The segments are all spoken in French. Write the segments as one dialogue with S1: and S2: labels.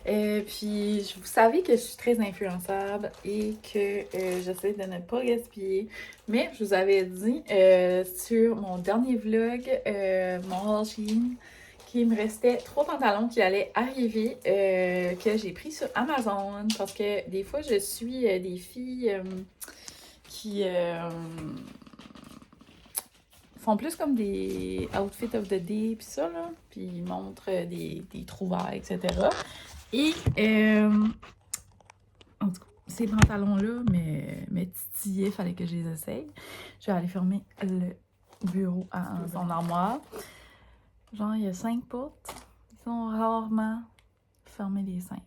S1: Puis, vous savez que je suis très influençable et que j'essaie de ne pas gaspiller. Mais je vous avais dit sur mon dernier vlog, mon haul Shein, qu'il me restait 3 pantalons qui allaient arriver, que j'ai pris sur Amazon. Parce que des fois, je suis des filles qui font plus comme des outfits of the day, pis ça, là. Puis ils montrent des trouvailles, etc. Et, en tout cas, ces pantalons-là me titillaient, fallait que je les essaye. Je vais aller fermer le bureau à son armoire. Genre, il y a 5 portes. Ils sont rarement fermés les 5.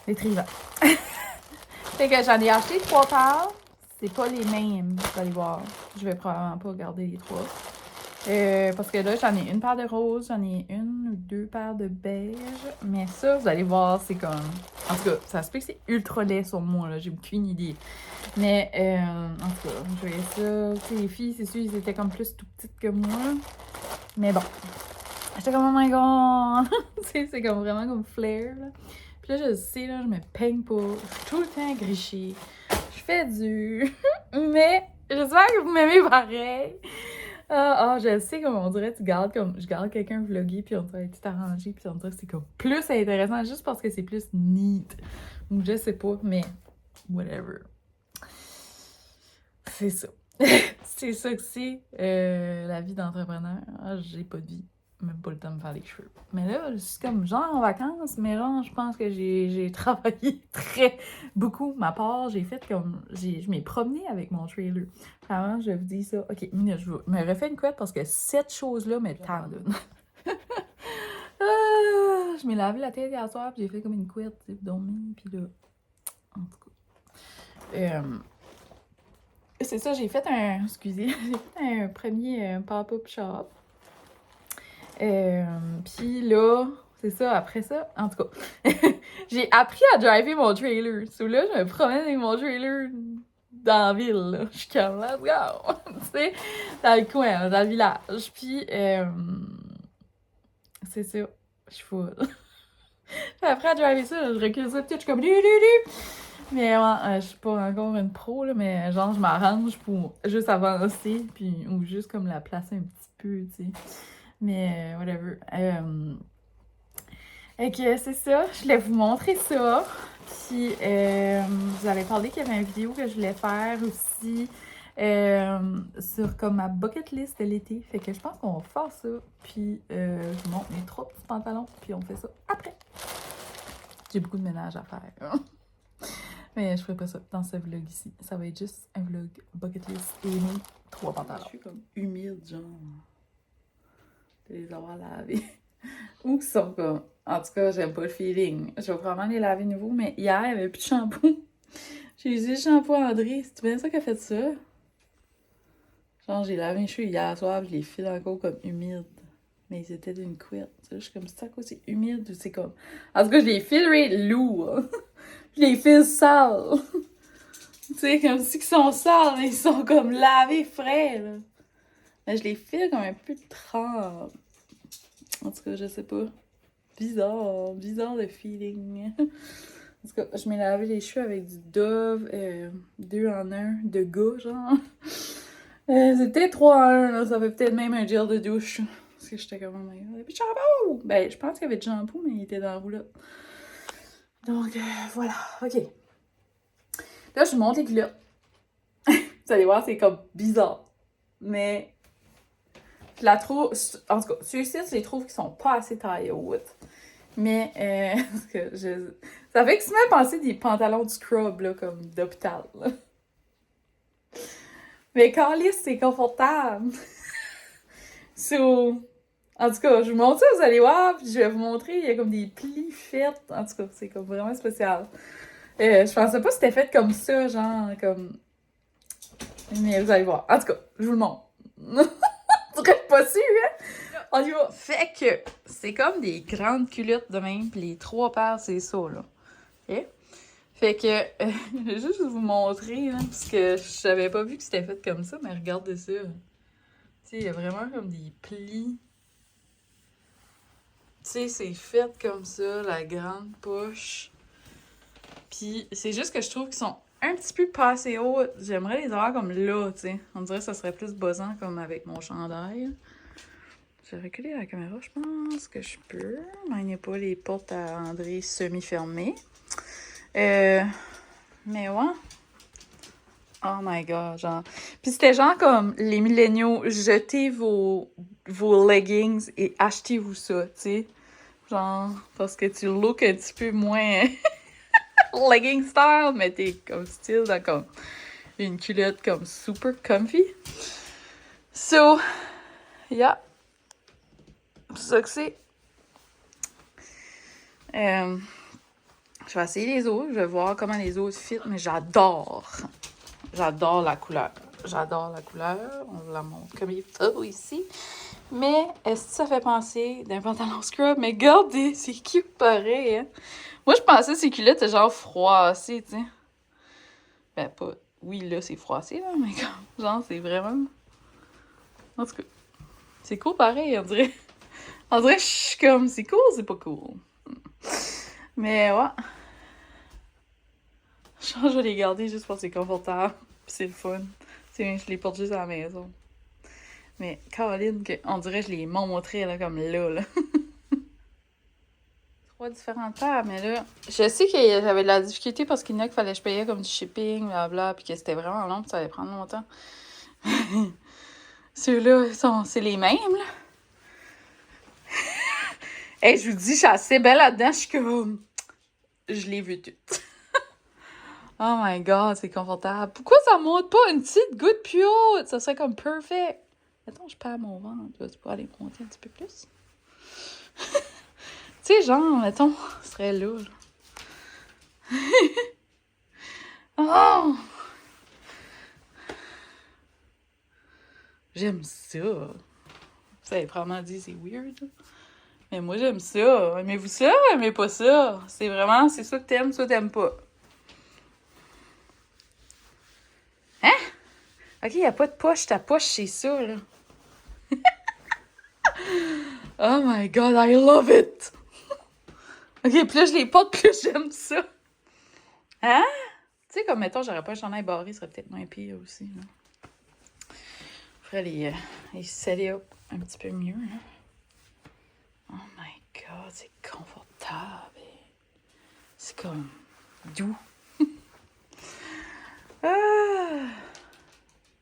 S1: Les trivants. Fait que j'en ai acheté 3 paires. C'est pas les mêmes, vous allez voir. Je vais probablement pas garder les 3. Parce que là, j'en ai une paire de rose, j'en ai une ou 2 paires de beige. Mais ça, vous allez voir, c'est comme... En tout cas, ça se peut que c'est ultra laid sur moi, là. J'ai aucune idée. Mais, en tout cas, je voyais ça. Tu sais, les filles, c'est sûr, ils étaient comme plus tout petites que moi. Mais bon. J'étais comme, oh my god! C'est comme vraiment comme flair, là. Puis là, je sais, là, je me peigne pas. Je suis tout le temps grichée. Je fais dur. Mais j'espère que vous m'aimez pareil. Je sais, comme on dirait, je garde quelqu'un vlogger, puis on dirait tout arrangé, puis on dirait que c'est comme plus intéressant juste parce que c'est plus neat. Ou je sais pas, mais whatever. C'est ça. C'est ça que c'est la vie d'entrepreneur. J'ai pas de vie. Même pas le temps de me faire les cheveux. Mais là, je suis comme genre en vacances, mais genre, je pense que j'ai travaillé très beaucoup. Ma part, j'ai fait comme. Je m'ai promenée avec mon trailer. Vraiment, je vous dis ça. Ok, je me refais une couette parce que cette chose-là me tardonne. Je m'ai lavé la tête hier soir, puis j'ai fait comme une couette, tu sais, dormir, puis là. En tout cas. C'est ça, j'ai fait un. Excusez, j'ai fait un premier pop-up shop. Puis là, c'est ça, après ça, en tout cas, j'ai appris à driver mon trailer. So là, je me promène avec mon trailer dans la ville, là. Je suis comme, let's go! Tu sais, dans le coin, dans le village. Puis, c'est ça, je suis full. J'ai appris à driver ça, je recule ça, puis je suis comme, mais ouais, je suis pas encore une pro, là, mais genre, je m'arrange pour juste avancer, puis, ou juste comme la placer un petit peu, tu sais. Mais, whatever. Et que c'est ça, je voulais vous montrer ça. Puis, vous avez parlé qu'il y avait une vidéo que je voulais faire aussi sur comme ma bucket list de l'été. Fait que je pense qu'on va faire ça. Puis, je vous montre mes 3 petits pantalons. Puis, on fait ça après. J'ai beaucoup de ménage à faire. Mais je ferai pas ça dans ce vlog ici. Ça va être juste un vlog bucket list et mes 3 pantalons. Je suis comme humide, genre, de les avoir lavés. Ou qui sont comme. En tout cas, j'aime pas le feeling. Je vais probablement les laver nouveau, mais hier, il n'y avait plus de shampoing. J'ai usé le shampoing André. C'est bien ça qui a fait ça? Genre, j'ai lavé mes cheveux hier soir, je les file encore comme humides. Mais ils étaient d'une couette. Je suis comme, c'est à quoi c'est humide ou c'est comme. En tout cas, je les filerai lourds. Je les file sales. Tu sais, comme si ils sont sales, mais ils sont comme lavés frais, là. Mais je les file comme un peu de trempe. En tout cas, je sais pas. Bizarre le feeling. En tout cas, je m'ai lavé les cheveux avec du Dove 2 en 1 de gars, genre. C'était 3 en 1, là. Ça fait peut-être même un gel de douche. Parce que j'étais comme, oh my god, il y avait plus de shampoo! Ben, je pense qu'il y avait du shampoo, mais il était dans la roulotte. Donc, voilà. Ok. Là, je monte les culottes. Vous allez voir, c'est comme bizarre. Mais je la trouve. En tout cas, ceux-ci, je les trouve qu'ils sont pas assez taille haute. Mais, parce que ça fait que ça m'a pensé des pantalons de scrub, là, comme d'hôpital, là. Mais câlisse, c'est confortable. So, en tout cas, je vous montre ça, vous allez voir, puis je vais vous montrer, il y a comme des plis faits. En tout cas, c'est comme vraiment spécial. Je pensais pas que c'était fait comme ça, genre, comme. Mais vous allez voir. En tout cas, je vous le montre. En tout cas, je suis pas sûre, hein? On y va. Fait que c'est comme des grandes culottes de même, puis les 3 paires, c'est ça, là. OK? Fait que, je vais juste vous montrer, hein, parce que j'avais pas vu que c'était fait comme ça, mais regardez ça. Tu sais, il y a vraiment comme des plis.
S2: sais, c'est fait comme ça, la grande poche. Puis c'est juste que je trouve qu'ils sont un petit peu pas assez hauts. J'aimerais les avoir comme là, tu sais. On dirait que ça serait plus buzzant comme avec mon chandail. Je vais reculer la caméra, je pense que je peux. Mais il n'y a pas les portes à André semi-fermées. Mais ouais. Oh my god, genre. Puis c'était genre comme les milléniaux, jetez vos leggings et achetez-vous ça, tu sais. Genre, parce que tu look un petit peu moins legging style, mais t'es comme style dans comme une culotte comme super comfy. So, yeah. C'est ça que c'est. Je vais essayer les autres, je vais voir comment les autres fit, mais j'adore. J'adore la couleur. J'adore la couleur. On vous la montre comme il faut ici. Mais est-ce que ça fait penser d'un pantalon scrub? Mais regardez, c'est cute pareil, hein? Moi, je pensais que ces culottes étaient genre froissées, tu sais. Ben, pas... Oui, là, c'est froissé, là, mais comme... Genre, c'est vraiment... En tout cas, c'est cool pareil, on dirait. On dirait que je suis comme... C'est cool, c'est pas cool. Mais, ouais. Je pense que je vais les garder juste parce que c'est confortable. Pis c'est le fun. Je les porte juste à la maison. Mais, Caroline, on dirait que je les montrais, là, comme là. 3 différentes paires, mais là, je sais que j'avais de la difficulté parce qu'il y en a qu'il fallait que je payais comme du shipping, blablabla, puis que c'était vraiment long, puis ça allait prendre longtemps. Ceux-là, c'est les mêmes, là. Hey, je vous dis, je suis assez belle là-dedans, je suis comme... Je l'ai vu toutes. Oh my god, c'est confortable. Pourquoi ça monte pas une petite goutte plus haute? Ça serait comme perfect. Attends, je perds mon ventre. Tu peux aller monter un petit peu plus? Tu sais, genre, mettons, ce serait là. Oh! J'aime ça. Vous avez probablement dit c'est weird. Mais moi, j'aime ça. Aimez-vous ça? Aimez pas ça? C'est vraiment, c'est ça que t'aimes, ça t'aimes pas. Hein? Ok, y a pas de poche. Ta poche, c'est ça, là. Oh my god, I love it! Ok, plus je les porte, plus j'aime ça. Hein? Tu sais, comme mettons, j'aurais pas un chandail barré, ce serait peut-être moins pire aussi. Là. Je ferais les set-up un petit peu mieux. Là. Oh my god, c'est confortable. C'est comme doux. Ah!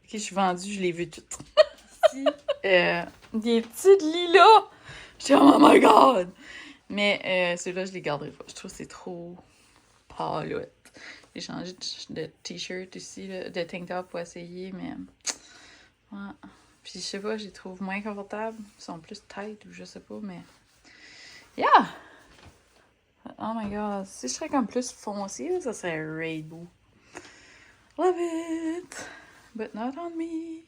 S2: Ok, je suis vendue, je l'ai vu toutes. Ici, des petites lilas. Je suis oh my god! Mais ceux-là, je les garderai pas. Je trouve que c'est trop paloute. J'ai changé de t-shirt aussi, là, de tank top pour essayer, mais... Ouais. Puis je sais pas, je les trouve moins confortables. Ils sont plus tight ou je sais pas, mais... Yeah! Oh my god. Si je serais comme plus foncé, là, ça serait rainbow. Love it! But not on me.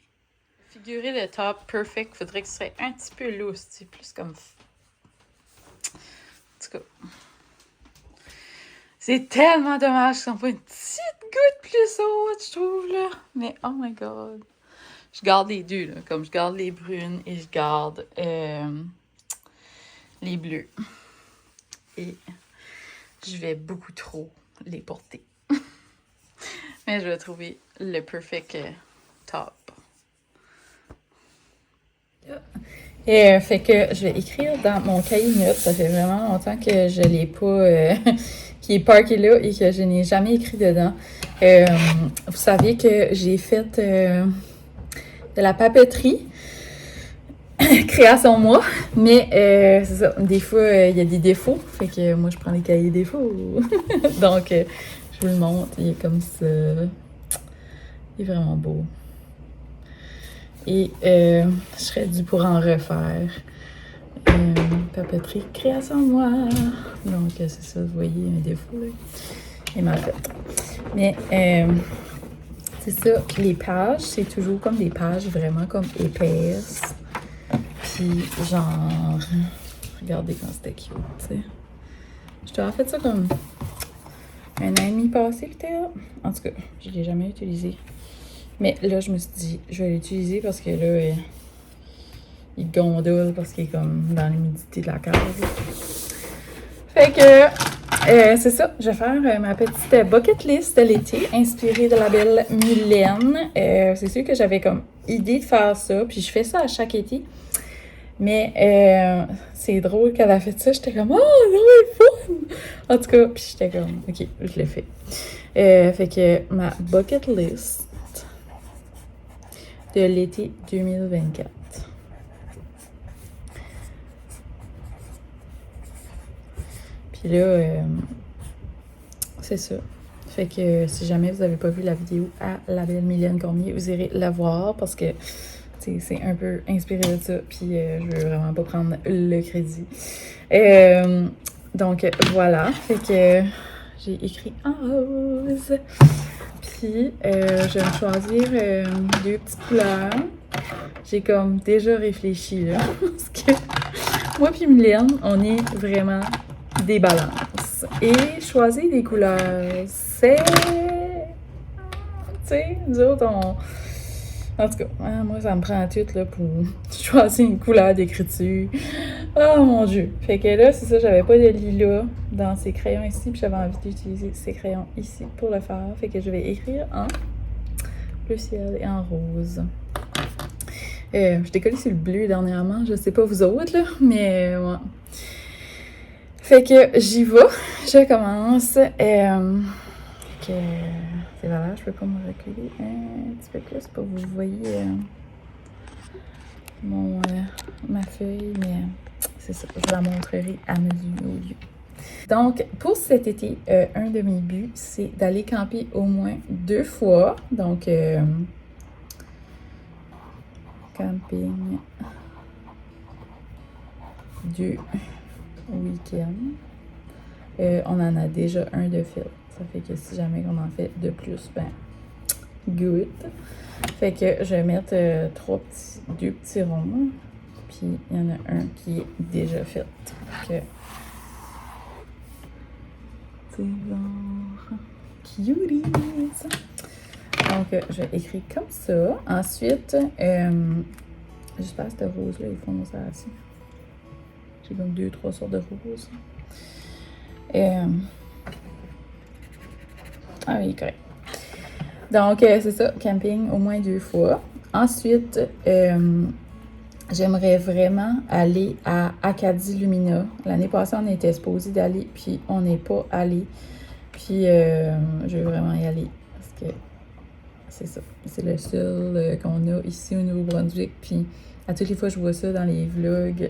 S2: Figurer le top perfect, faudrait que ce serait un petit peu loose, tu sais, plus comme... En tout cas... C'est tellement dommage qu'ils sont pas une petite goutte plus haute, je trouve, là. Mais oh my god. Je garde les deux, là. Comme je garde les brunes et je garde les bleus. Et je vais beaucoup trop les porter. Mais je vais trouver le perfect top. Fait que je vais écrire dans mon cahier de notes. Ça fait vraiment longtemps que je l'ai pas... qui est parké là et que je n'ai jamais écrit dedans. Vous savez que j'ai fait de la papeterie. Création moi. Mais c'est ça. Des fois, il y a des défauts. Fait que moi, je prends les cahiers défauts. Donc, je vous le montre. Il est comme ça. Il est vraiment beau. Et je serais due pour en refaire. Papeterie, création moi. Donc, c'est ça, vous voyez, un défaut, là. Et mal fait. Mais, c'est ça, les pages, c'est toujours comme des pages vraiment comme épaisses. Puis, genre, regardez quand c'était cute, tu sais. Je t'aurais fait ça comme un an et demi passé, peut-être. En tout cas, je l'ai jamais utilisé. Mais là, je me suis dit, je vais l'utiliser parce que là,
S1: il gondole parce qu'il est comme dans l'humidité de la cave. Fait que c'est ça, je vais faire ma petite bucket list de l'été inspirée de la belle Mylène. C'est sûr que j'avais comme idée de faire ça, puis je fais ça à chaque été. Mais c'est drôle qu'elle a fait ça, j'étais comme « Oh, non, c'est fun! » En tout cas, puis j'étais comme « Ok, je l'ai fait. » Fait que ma bucket list de l'été 2024. Puis là, c'est ça. Fait que si jamais vous n'avez pas vu la vidéo à la belle Mylène Cormier, vous irez la voir parce que c'est un peu inspiré de ça. Puis je veux vraiment pas prendre le crédit. Donc voilà. Fait que j'ai écrit en rose. Puis je vais me choisir 2 petites couleurs. J'ai comme déjà réfléchi là. Parce que moi puis Mylène, on est vraiment des balances. Et choisir des couleurs, c'est... Tu sais, nous autres, en tout cas, moi, ça me prend tout là, pour choisir une couleur d'écriture. Oh mon Dieu! Fait que là, c'est ça, j'avais pas de lilas dans ces crayons ici, puis j'avais envie d'utiliser ces crayons ici pour le faire. Fait que je vais écrire en bleu ciel et en rose. Je t'ai collé sur le bleu dernièrement, je sais pas vous autres, là, mais ouais. Fait que j'y vais, je commence. Que c'est valable, je peux pas me reculer un petit peu plus pour que vous voyez ma feuille, mais c'est ça, je la montrerai à mes yeux. Donc, pour cet été, un de mes buts, c'est d'aller camper au moins 2 fois. Donc, camping 2 week-ends. On en a déjà un de fait. Ça fait que si jamais on en fait de plus, ben, good. Fait que je vais mettre 2 petits ronds. Puis il y en a un qui est déjà fait. Fait que c'est genre cuties. Donc je vais écrire comme ça. Ensuite, j'espère que cette rose-là, ils font ça aussi. J'ai donc 2-3 sortes de roses. Ah oui, correct. Donc, c'est ça, camping au moins 2 fois. Ensuite, j'aimerais vraiment aller à Acadie Lumina. L'année passée, on était supposé d'aller, puis on n'est pas allé. Puis, je veux vraiment y aller parce que c'est ça. C'est le seul qu'on a ici au Nouveau-Brunswick. Puis, à toutes les fois, je vois ça dans les vlogs.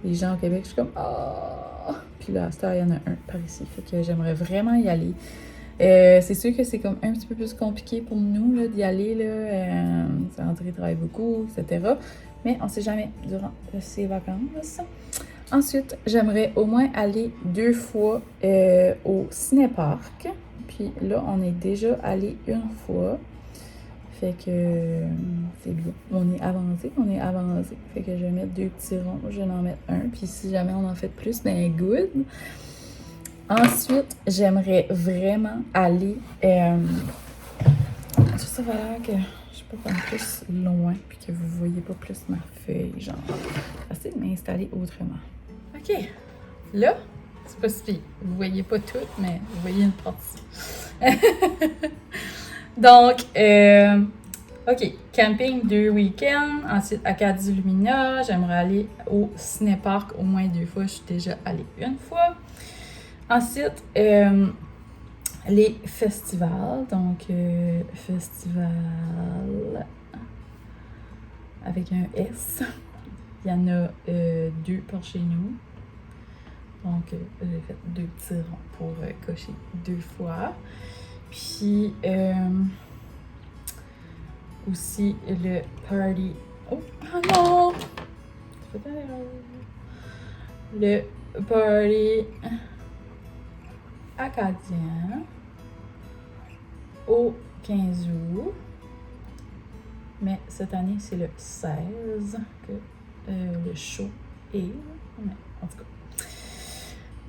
S1: Les gens au Québec, je suis comme « Ah! » Puis là, à cette heure, il y en a un par ici. Fait que j'aimerais vraiment y aller. C'est sûr que c'est comme un petit peu plus compliqué pour nous là, d'y aller. André travaille beaucoup, etc. Mais on sait jamais durant ces vacances. Ensuite, j'aimerais au moins aller 2 fois au cinéparc. Puis là, on est déjà allé 1 fois. Fait que c'est bien. On est avancé. Fait que je vais mettre 2 petits ronds. Je vais en mettre un. Puis si jamais on en fait plus, ben good. Ensuite, j'aimerais vraiment aller... ça va l'air que je peux prendre plus loin puis que vous voyez pas plus ma feuille. Genre, essayer de m'installer autrement. OK. Là, c'est pas si pire. Vous voyez pas tout, mais vous voyez une partie. Donc, OK. Camping 2 week-ends. Ensuite, Acadie Lumina. J'aimerais aller au cinéparc au moins 2 fois. Je suis déjà allée 1 fois. Ensuite, les festivals. Donc, festival avec un S. Il y en a 2 par chez nous. Donc, j'ai fait 2 petits ronds pour cocher 2 fois. Puis, aussi le party. Oh non! C'est pas le party acadien au 15 août. Mais cette année, c'est le 16 que le show est. Mais en tout cas.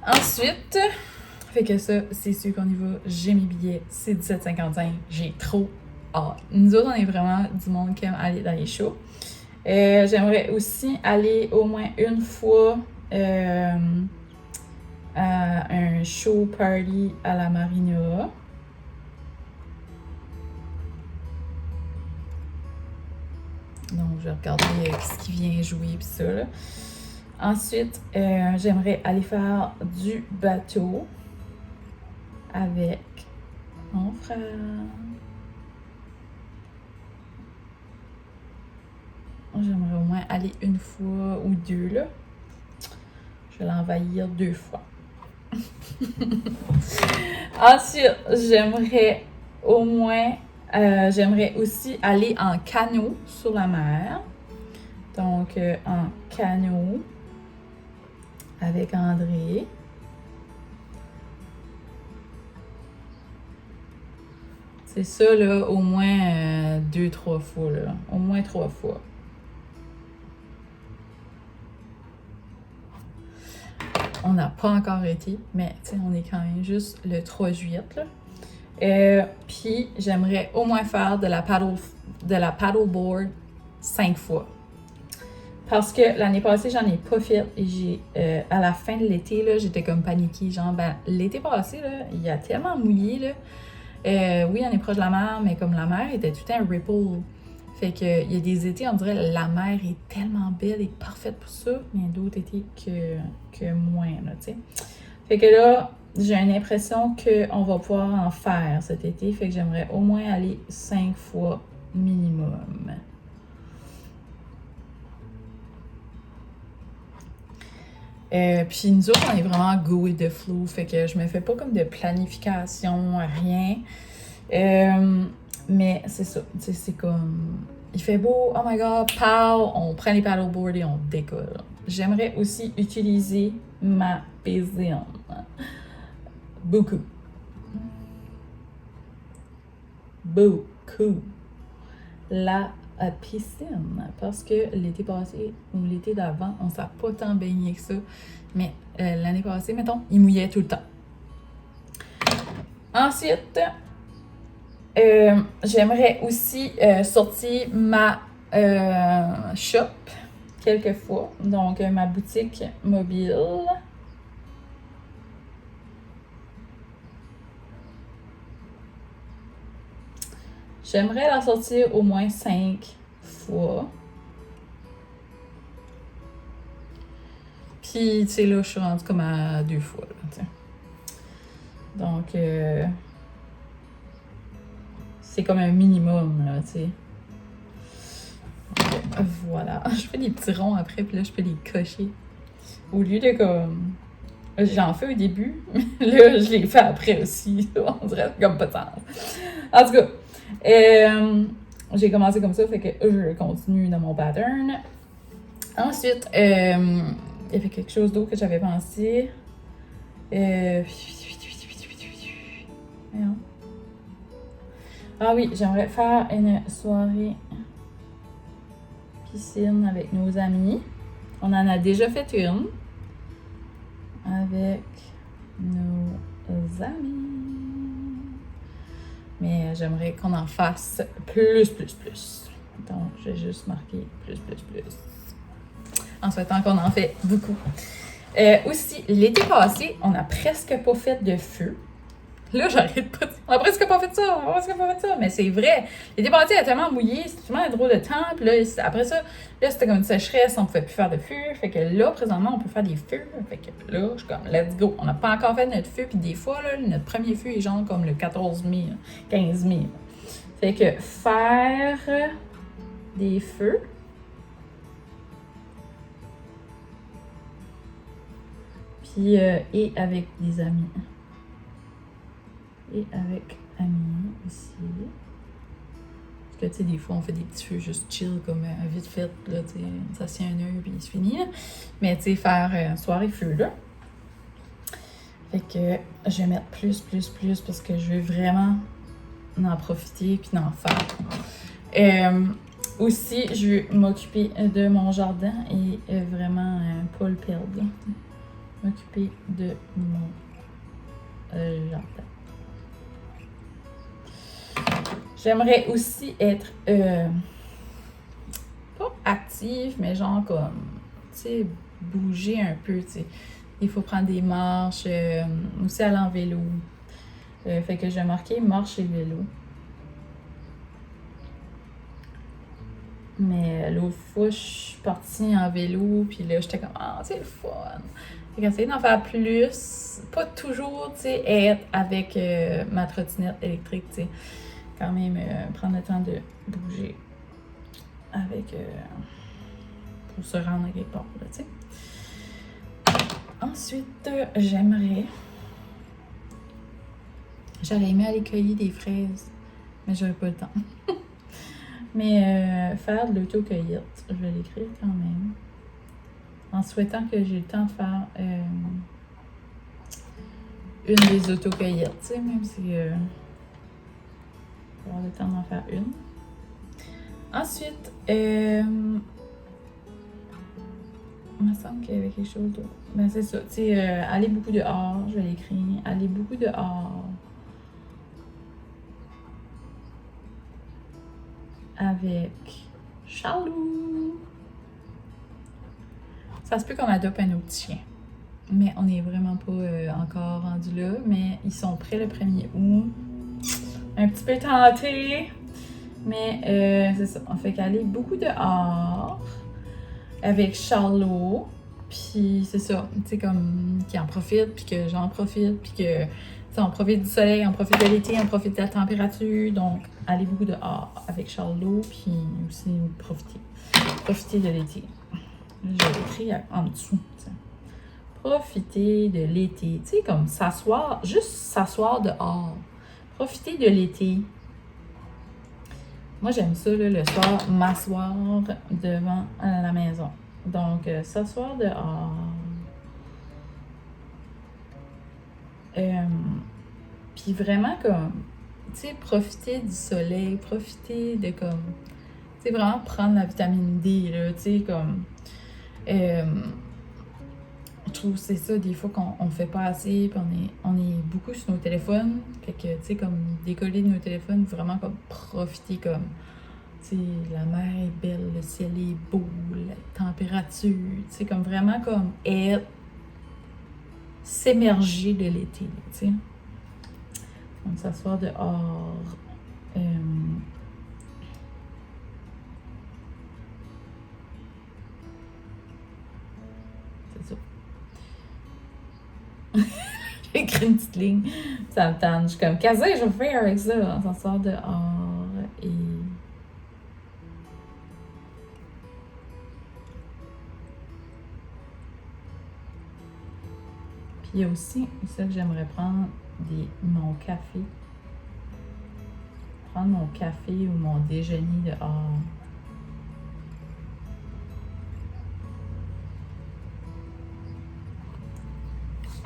S1: Ensuite, fait que ça, c'est sûr qu'on y va. J'ai mes billets. C'est 17,55. J'ai trop hâte. Nous autres, on est vraiment du monde qui aime aller dans les shows. J'aimerais aussi aller au moins une fois à un show party à la marina. Donc, je vais regarder ce qui vient jouer pis ça, là. Ensuite, j'aimerais aller faire du bateau avec mon frère. J'aimerais au moins aller une fois ou deux, là. Je vais l'envahir 2 fois. Ensuite, j'aimerais aussi aller en canot sur la mer. Donc, en canot avec André. C'est ça, là, au moins 2-3 fois, là. Au moins 3 fois. On n'a pas encore été, mais on est quand même juste le 3 juillet, là. Puis, j'aimerais au moins faire de la paddleboard 5 fois. Parce que l'année passée, j'en ai pas fait et j'ai à la fin de l'été, là, j'étais comme paniquée. Genre, l'été passé, là, il a tellement mouillé, là. Oui, on est proche de la mer, mais comme la mer était tout le temps un ripple. Fait que il y a des étés, on dirait la mer est tellement belle et parfaite pour ça, mais il y a d'autres étés que moins, là, tu sais. Fait que là, j'ai une impression qu'on va pouvoir en faire cet été, fait que j'aimerais au moins aller 5 fois minimum. Puis nous autres, on est vraiment go with the flow, fait que je me fais pas comme de planification, rien. Mais c'est ça, c'est comme... Il fait beau, oh my god, pow, on prend les paddleboards et on décolle. J'aimerais aussi utiliser ma piscine. Beaucoup. La piscine, parce que l'été passé ou l'été d'avant, on s'est pas tant baigné que ça, mais l'année passée, mettons, il mouillait tout le temps. Ensuite, j'aimerais aussi sortir ma shop quelques fois, donc ma boutique mobile. J'aimerais la sortir au moins 5 fois. Puis, tu sais, là, je suis rendue comme à 2 fois, là, t'sais. Donc, c'est comme un minimum, là, tu sais. Voilà. Je fais des petits ronds après, puis là, je peux les cocher. Au lieu de comme... J'en fais au début, mais là, je les fais après aussi. On dirait comme pas de sens. En tout cas, j'ai commencé comme ça, fait que je continue dans mon pattern. Ensuite, il y avait quelque chose d'autre que j'avais pensé. Ah oui, j'aimerais faire une soirée piscine avec nos amis. On en a déjà fait une avec nos amis. Mais j'aimerais qu'on en fasse plus. Donc, je vais juste marquer plus. En souhaitant qu'on en fait beaucoup. Aussi, l'été passé, on n'a presque pas fait de feu. Là, j'arrête pas de dire, on a presque pas fait ça, mais c'est vrai. L'été passé, il a tellement mouillé, c'était tellement un drôle de temps, puis là, après ça, là, c'était comme une sécheresse, on pouvait plus faire de feu, fait que là, présentement, on peut faire des feux, fait que là, je suis comme, let's go. On n'a pas encore fait notre feu, puis des fois, là, notre premier feu est genre comme le 14 mai, 15 mai. Fait que faire des feux, puis et avec des amis. Et avec amis ici. Parce que, tu sais, des fois, on fait des petits feux juste chill, comme vite fait, là, tu sais, ça se tient un heure, puis il se finit, là. Mais, tu sais, faire soirée feu, là. Fait que je vais mettre plus, parce que je veux vraiment en profiter, puis en faire. Aussi, je veux m'occuper de mon jardin et vraiment pas le perdre. M'occuper de mon jardin. J'aimerais aussi être pas pas active, mais genre comme, tu sais, bouger un peu, tu sais. Il faut prendre des marches, aussi aller en vélo. Fait que j'ai marqué marche et vélo. Mais l'autre fois, je suis partie en vélo, puis là, j'étais comme, ah, c'est le fun. Fait qu'essayer d'en faire plus, pas toujours, tu sais, être avec ma trottinette électrique, tu sais. Quand même, prendre le temps de bouger avec, pour se rendre à quelque part, là, tu sais. Ensuite, j'aurais aimé aller cueillir des fraises, mais j'aurais pas le temps. Mais faire de l'auto-cueillette, je vais l'écrire quand même. En souhaitant que j'ai le temps de faire une des autocueillettes, tu sais, même si je vais avoir le temps d'en faire une. Ensuite, il me semble qu'il y avait quelque chose d'autre. Ben c'est ça, tu sais, aller beaucoup dehors, je vais l'écrire. Aller beaucoup dehors. Avec Charlot. Ça se peut qu'on adopte un autre chien. Mais on n'est vraiment pas encore rendu là. Mais ils sont prêts le 1er août. Un petit peu tenté. Mais c'est ça. On fait qu'aller beaucoup dehors avec Charlot. Puis c'est ça. Tu sais, comme qu'il en profite, puis que j'en profite, puis que on profite du soleil, on profite de l'été, on profite de la température. Donc, aller beaucoup dehors avec Charlot, puis aussi profiter de l'été. J'ai écrit en dessous. T'sais. Profiter de l'été. Tu sais, comme s'asseoir, juste s'asseoir dehors. Profiter de l'été. Moi, j'aime ça, là, le soir, m'asseoir devant la maison. Donc, s'asseoir dehors. Puis vraiment comme, tu sais, profiter du soleil, profiter de comme, tu sais, vraiment prendre la vitamine D, là, tu sais, comme, je trouve que c'est ça, des fois qu'on fait pas assez, puis on est beaucoup sur nos téléphones, fait que, tu sais, comme, décoller de nos téléphones, vraiment comme profiter comme, tu sais, la mer est belle, le ciel est beau, la température, tu sais, comme vraiment comme être, s'émerger de l'été, tu sais. Donc, s'asseoir dehors. C'est ça. J'ai écrit une petite ligne. Ça me tente. Je suis comme, qu'est-ce que je vais faire avec ça? S'asseoir dehors et... Puis il y a aussi ça que j'aimerais prendre mon café. Prendre mon café ou mon déjeuner dehors.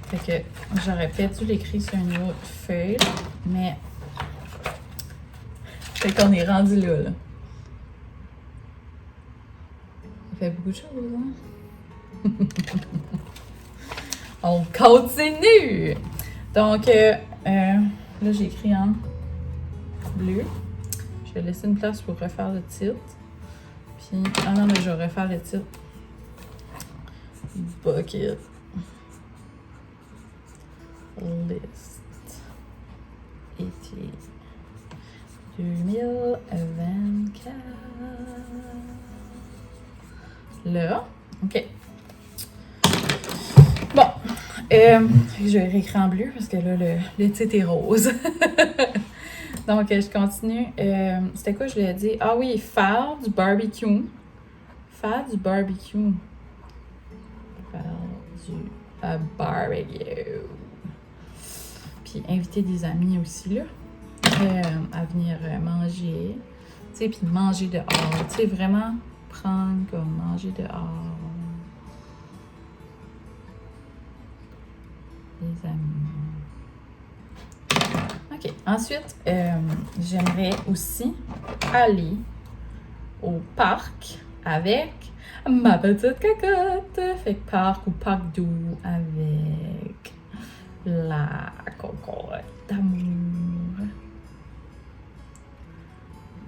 S1: Fait que j'aurais peut-être dû l'écrire sur une autre feuille, mais fait qu'on est rendu là. Ça fait beaucoup de choses, hein? On continue! Donc, là, j'ai écrit en bleu. Je vais laisser une place pour refaire le titre. Puis, ah non, mais je vais refaire le titre. Bucket List été 2024. Là, ok. Bon, je vais réécrire en bleu parce que là, le titre est rose. Donc, je continue. C'était quoi, je lui ai dit? Ah oui, faire du barbecue. Faire du barbecue. Puis inviter des amis aussi, là, à venir manger. Tu sais, puis manger dehors. Tu sais, vraiment prendre comme manger dehors. Les amis. OK. Ensuite, j'aimerais aussi aller au parc avec ma petite cocotte. Fait que parc ou parc d'eau avec la cocotte d'amour.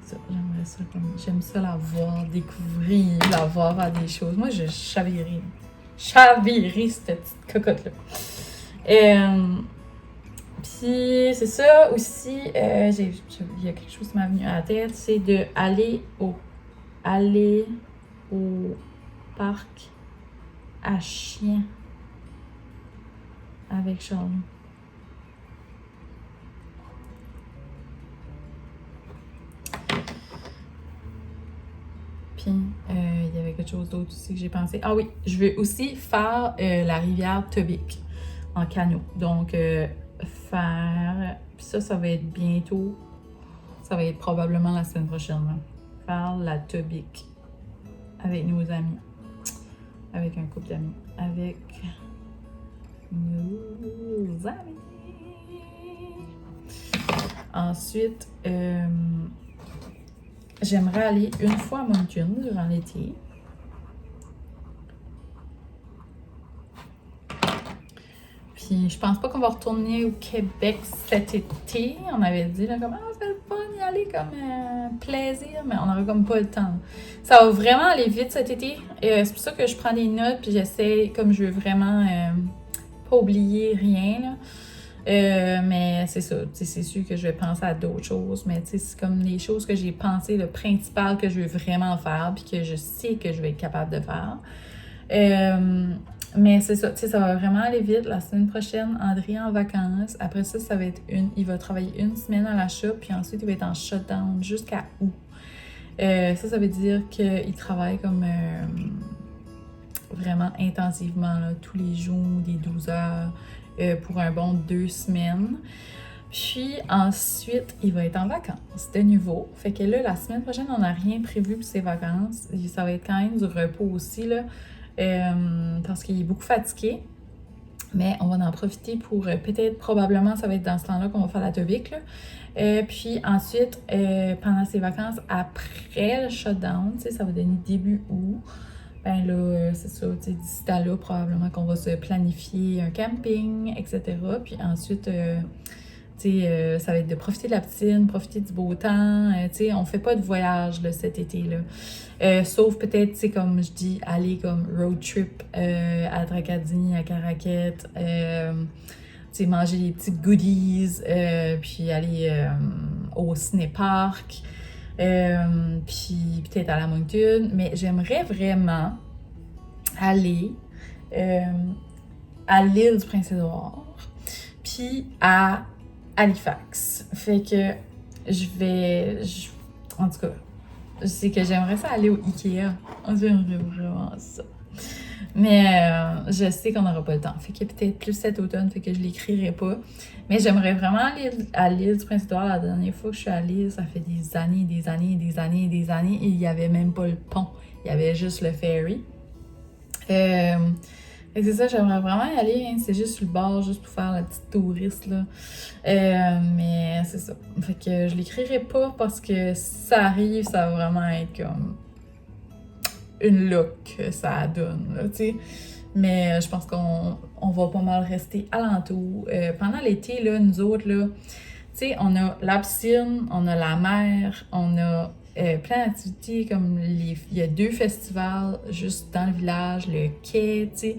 S1: Ça, j'aimerais j'aimerais ça. J'aime ça la voir, découvrir, la voir faire des choses. Moi, je chavirais. Chavirais cette petite cocotte-là. Puis c'est ça aussi, il y a quelque chose qui m'a venu à la tête, c'est d'aller au parc à chien avec Charlie. Puis, il y avait quelque chose d'autre aussi que j'ai pensé. Ah oui, je veux aussi faire la rivière Tobic en canot. Donc, faire... Puis ça va être bientôt. Ça va être probablement la semaine prochaine. Là. Faire la Tobic avec nos amis. Avec un couple d'amis. Avec nos amis. Ensuite, j'aimerais aller une fois à Moncton durant l'été. Puis je pense pas qu'on va retourner au Québec cet été. On avait dit là comme ça va être fun y aller comme plaisir, mais on n'aurait comme pas le temps. Ça va vraiment aller vite cet été. C'est pour ça que je prends des notes puis j'essaie, comme je veux vraiment pas oublier rien là. Mais c'est ça, c'est sûr que je vais penser à d'autres choses, mais c'est comme les choses que j'ai pensées, le principal que je veux vraiment faire, puis que je sais que je vais être capable de faire. Mais c'est ça, ça va vraiment aller vite. La semaine prochaine, André est en vacances. Après ça, ça va être il va travailler une semaine à la shop, puis ensuite il va être en shutdown jusqu'à août. Ça veut dire qu'il travaille comme vraiment intensivement, là, tous les jours, des 12 heures. Pour un bon 2 semaines. Puis ensuite, il va être en vacances de nouveau. Fait que là, la semaine prochaine, on n'a rien prévu pour ses vacances. Ça va être quand même du repos aussi, là, parce qu'il est beaucoup fatigué. Mais on va en profiter pour peut-être, probablement, ça va être dans ce temps-là qu'on va faire la Tobic. Puis ensuite, pendant ses vacances, après le shutdown, ça va donner début août. Ben là, c'est ça, d'ici là, probablement qu'on va se planifier un camping, etc. Puis ensuite, ça va être de profiter de la piscine, profiter du beau temps. On fait pas de voyage là, cet été-là. Sauf peut-être, comme je dis, aller comme road trip à Tracadie, à Caraquette, manger des petits goodies, puis aller au ciné-parc. Puis peut-être à la Moncton, mais j'aimerais vraiment aller à l'île du Prince-Édouard, puis à Halifax. Fait que en tout cas, je sais que j'aimerais ça aller au Ikea. J'aimerais vraiment ça. Mais je sais qu'on n'aura pas le temps. Fait que peut-être plus cet automne, fait que je l'écrirai pas. Mais j'aimerais vraiment aller à l'île du Prince-Édouard. La dernière fois que je suis allée, ça fait des années, et il n'y avait même pas le pont. Il y avait juste le ferry. Et c'est ça, j'aimerais vraiment y aller. Hein. C'est juste sur le bord, juste pour faire la petite touriste, là. Mais c'est ça. Fait que je l'écrirai pas parce que si ça arrive, ça va vraiment être comme une look que ça donne, là, tu sais. Mais je pense qu'on va pas mal rester alentour. Pendant l'été, là, nous autres, là, tu sais, on a la piscine, on a la mer, on a plein d'activités comme il y a 2 festivals juste dans le village, le quai, tu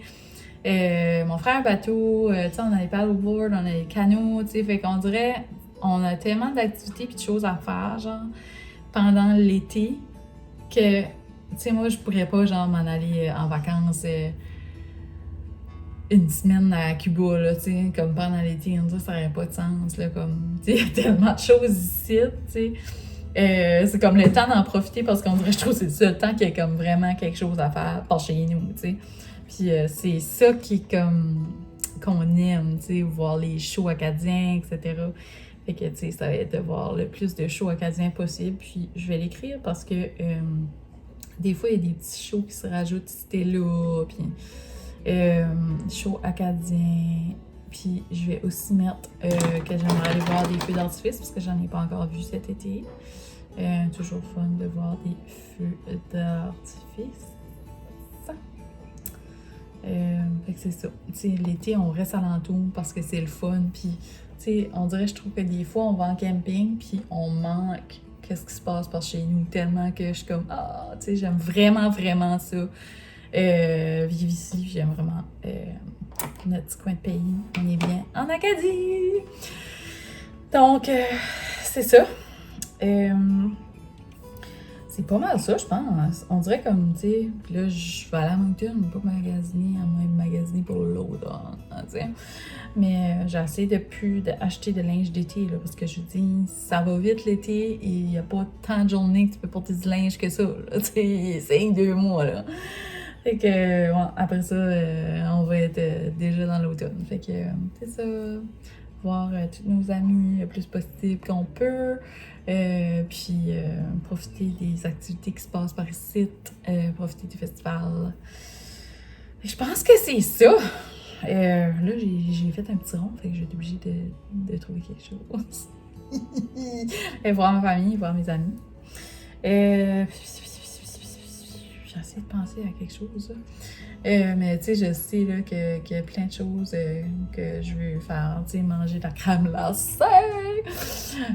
S1: sais. Mon frère bateau, tu sais, on a les paddleboards, on a les canots, tu sais. Fait qu'on dirait, on a tellement d'activités et de choses à faire, genre, pendant l'été, que... Tu sais, moi, je pourrais pas, genre, m'en aller en vacances une semaine à Cuba, là, tu sais, comme pendant l'été. On dirait que ça n'aurait pas de sens, là, comme... Tu sais, il y a tellement de choses ici, tu sais. C'est comme le temps d'en profiter parce qu'on dirait, je trouve, que c'est le seul temps qu'il y a comme vraiment quelque chose à faire par chez nous, tu sais. Puis c'est ça qui est comme... qu'on aime, tu sais, voir les shows acadiens, etc. Fait que, tu sais, ça va être de voir le plus de shows acadiens possible. Puis je vais l'écrire parce que... des fois, il y a des petits shows qui se rajoutent si t'es là, puis shows acadiens. Puis je vais aussi mettre que j'aimerais aller voir des feux d'artifice parce que j'en ai pas encore vu cet été. Toujours fun de voir des feux d'artifice. Fait que c'est ça. Tu sais, l'été, on reste alentour parce que c'est le fun. Puis, tu sais, on dirait, je trouve que des fois, on va en camping, puis on manque qu'est-ce qui se passe par chez nous, tellement que je suis comme, tu sais, j'aime vraiment, vraiment ça. Vivre ici, j'aime vraiment notre petit coin de pays. On est bien en Acadie! Donc, c'est ça. C'est pas mal ça, je pense. On dirait comme, tu sais, là, je vais aller à Moncton, pas magasiner, à moins de magasiner pour l'autre, tu sais. Mais j'essaie de plus d'acheter de linge d'été, là, parce que je dis, ça va vite l'été et il n'y a pas tant de journées que tu peux porter du linge que ça, là, tu sais, c'est 2 mois, là. Fait que, ouais, après ça, on va être déjà dans l'automne. Fait que, c'est ça, voir tous nos amis le plus possible qu'on peut. Puis profiter des activités qui se passent par ici, profiter du festival. Je pense que c'est ça. Là, j'ai fait un petit rond, fait que j'ai été obligée de trouver quelque chose. Voir ma famille, voir mes amis. J'essaie de penser à quelque chose. Mais tu sais, je sais là, qu'il y a plein de choses que je veux faire. Tu sais, manger de la crème glacée.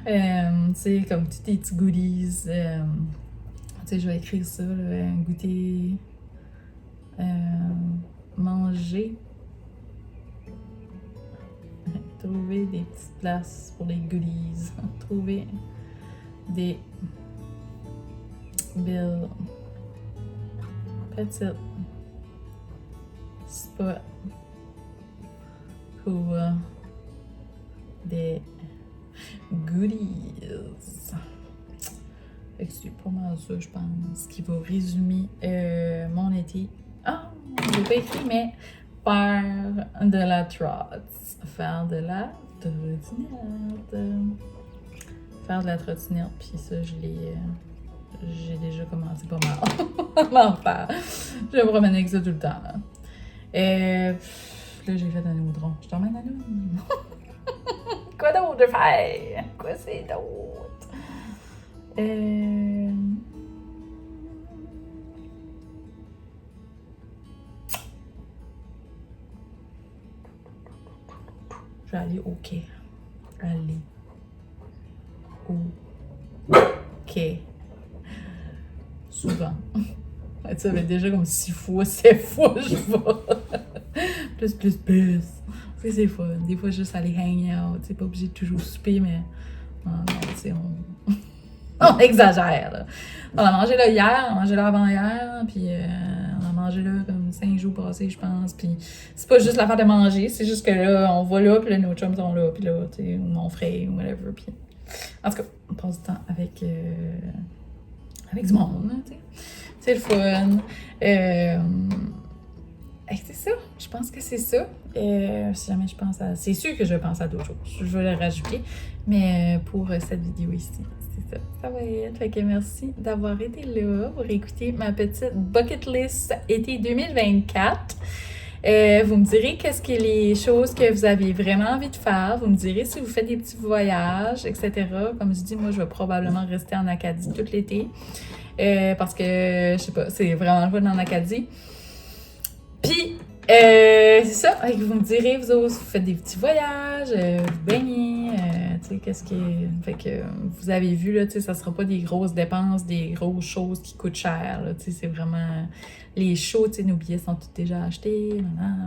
S1: Tu sais, comme tous tes petits goodies. Tu sais, je vais écrire ça, là, goûter. Manger. Trouver des petites places pour les goodies. Trouver des belles petites spots pour des goodies. Fait que c'est pas mal ça, je pense, qui va résumer mon été. J'ai pas écrit, mais faire de la trotte. Faire de la trottinette. Faire de la trottinette, puis ça, j'ai déjà commencé pas mal à en faire. Je me promène avec ça tout le temps. Là, là j'ai fait un audron. Je t'emmène à nous. Quoi d'autre de faire? Quoi c'est d'autre? Je vais aller au quai. Aller au quai. Souvent. Ça fait déjà comme 6 fois, 7 fois je vais. plus. C'est fun. Des fois, juste aller hang out. C'est pas obligé de toujours souper, mais. Non, tu sais, on exagère, là. On a mangé là hier, on a mangé là avant-hier, puis on a mangé là comme 5 jours passés, je pense. Puis c'est pas juste l'affaire de manger, c'est juste que là, on va là, puis là, nos chums sont là, puis là, tu sais, ou mon frère, ou whatever. Puis en tout cas, on passe du temps avec du monde, tu sais. C'est le fun. C'est ça, je pense que c'est ça. Si jamais je pense à... C'est sûr que je pense à d'autres choses. Je vais le rajouter. Mais pour cette vidéo ici, c'est ça. Ça va être. Fait que merci d'avoir été là pour écouter ma petite bucket list été 2024. Vous me direz qu'est-ce que les choses que vous avez vraiment envie de faire. Vous me direz si vous faites des petits voyages, etc. Comme je dis, moi, je vais probablement rester en Acadie tout l'été. Parce que, je sais pas, c'est vraiment le fun en Acadie. Puis, c'est ça. Vous me direz, vous autres, vous faites des petits voyages, vous baignez, tu sais, qu'est-ce que... Fait que, vous avez vu, là, tu sais, ça sera pas des grosses dépenses, des grosses choses qui coûtent cher, là, tu sais, c'est vraiment... Les shows, tu sais, nos billets sont tous déjà achetés,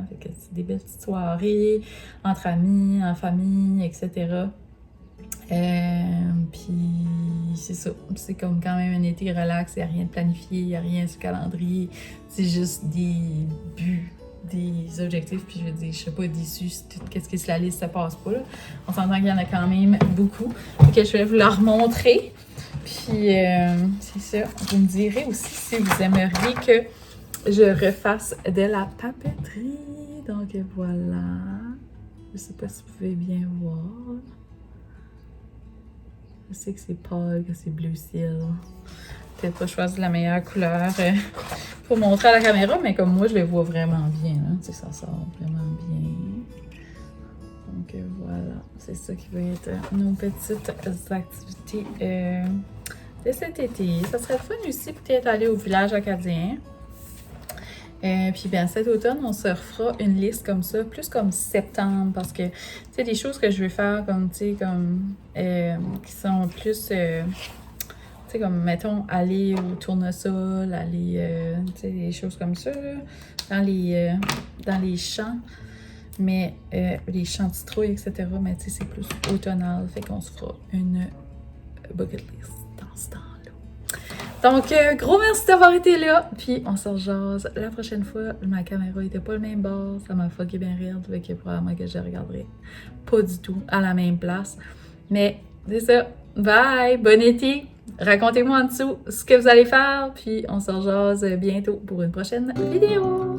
S1: fait que c'est des belles petites soirées, entre amis, en famille, etc. Puis c'est ça, c'est comme quand même un été relax, il n'y a rien de planifié, il n'y a rien sur le calendrier, c'est juste des buts, des objectifs, puis je veux dire, je serais pas déçue qu'est-ce que si la liste se passe pas, là. On s'entend qu'il y en a quand même beaucoup, que je vais vous la remontrer, puis c'est ça, vous me direz aussi si vous aimeriez que je refasse de la papeterie, donc voilà, je sais pas si vous pouvez bien voir. Je sais que c'est pâle, que c'est bleu ciel. Peut-être pas choisi la meilleure couleur pour montrer à la caméra, mais comme moi, je le vois vraiment bien. Hein? Tu sais, ça sort vraiment bien. Donc voilà, c'est ça qui va être nos petites activités de cet été. Ça serait le fun aussi peut-être aller au village acadien. Puis bien cet automne, on se refera une liste comme ça, plus comme septembre, parce que, tu sais, des choses que je veux faire comme, tu sais, comme, qui sont plus, Tu sais, comme, mettons, aller au tournesol, aller, tu sais, des choses comme ça, là, dans les champs. Mais les champs de citrouilles, etc. Mais tu sais, c'est plus automnal. Fait qu'on se fera une bucket list dans ce temps-là. Donc, gros merci d'avoir été là. Puis, on se rejase la prochaine fois. Ma caméra était pas le même bord. Ça m'a fucké bien raide. Fait que probablement que je regarderai pas du tout à la même place. Mais, c'est ça. Bye! Bon été! Racontez-moi en dessous ce que vous allez faire. Puis, on se rejase bientôt pour une prochaine vidéo.